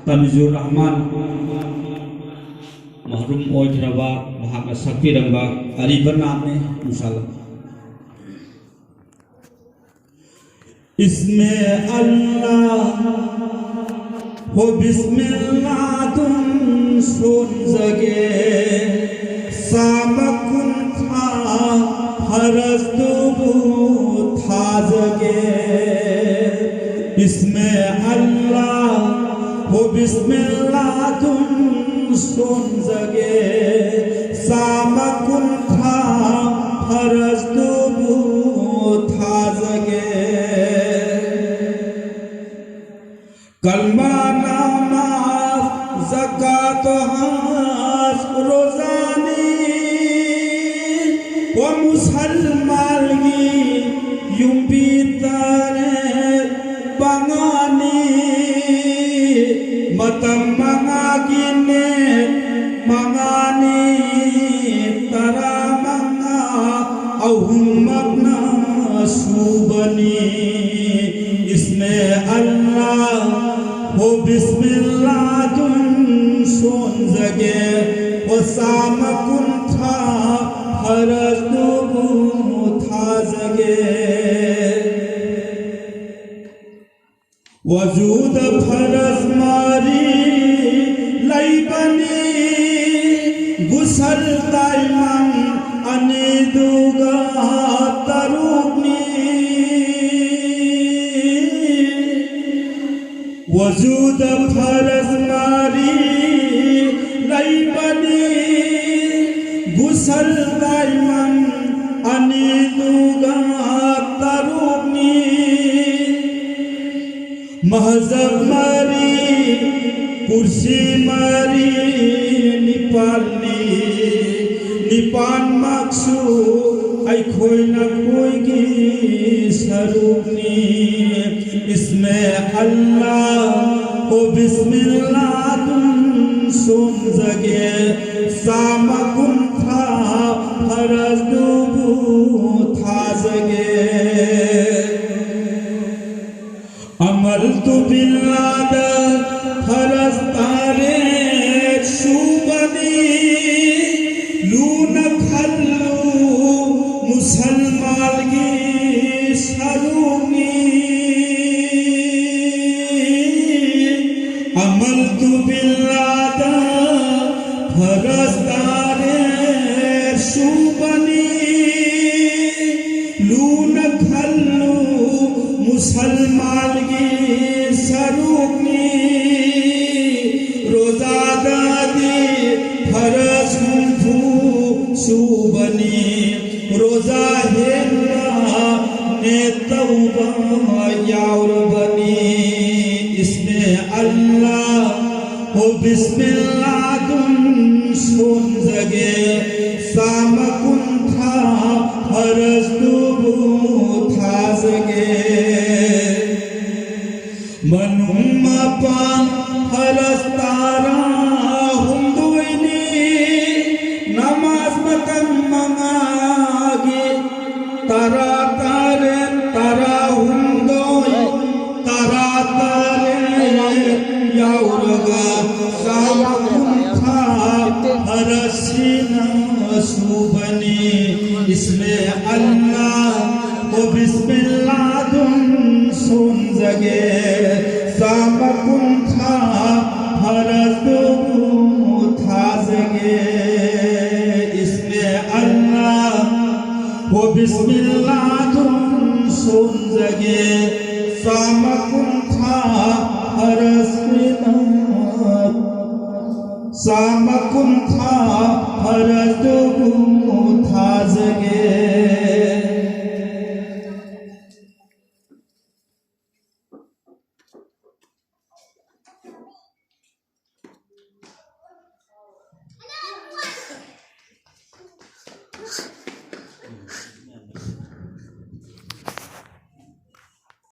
तनजुर रहमान महरूम ओइद्रबा महाका शक्ति रंबा अरीबन नाम में इंशाल्लाह। इसमें अल्लाह हो बिस्मिल्लाह तुम सुन जगे सामकुन था फरज दुबू था जगे। इसमें अल्लाह हो बिस्मिल्लाह तुम सुन जगे सामकुन था फरज दुबू था जगे। कलमा नमाज ज़कात हज रोज़ानी व मुसलमान की युम्बी तारे बंगानी मतम मंगागिने मंगानी तरा मंगा अहुमकना सुबनी। इसमें अल्लाह हो बिस्मिल्लाह तुम सुन जगे वो सामकुन था फरज दुबू था जगे। वजूद फरज मारी लई बनी गुसल दाइमन अने दुगा तरुनी। वजूद फरज मारी लई बनी गुसल दाइमन अने दुगा तरुनी। महजब मारी कुर्सी मारी निपालनी निपान मक्सू आई खोई न खोई की सरूपनी। इसमें अल्लाह हो बिस्मिल्लाह तुम सुन जगे सामकुन था फरज दुबू था जगे। अमल तो बिल्लाद फरज तारे शुबनी लून खल्लू मुसलमान की सरूनी। अमल तो बिल्लाद फरज तारे शुबनी लून खल्लू मुसलमान की सरूनी। रोजा दादी फरज हुंफू सुबनी रोजा हेन्ना ने तौबा यार बनी। इसमें अल्लाह हो बिस्मिल्लाह तुम सुन जगे सामकुन था फरज दुबू था जगे। मनुमा पान फरज तारा हुंदुइनी नमाज मतम मंगागे तारा तारे तारा हुंदोई तारा तारे याउरगा सामकुन था फरसीना सुबनी। इसमें अल्लाह वो बिस्मिल्लाह तुम सुन जगे सामकुन था फरज दुबू था जगे। इसमें अल्लाह वो बिस्मिल्लाह तुम सुन जगे सामकुन था फरज सामकुन था फरज दुबू था जगे।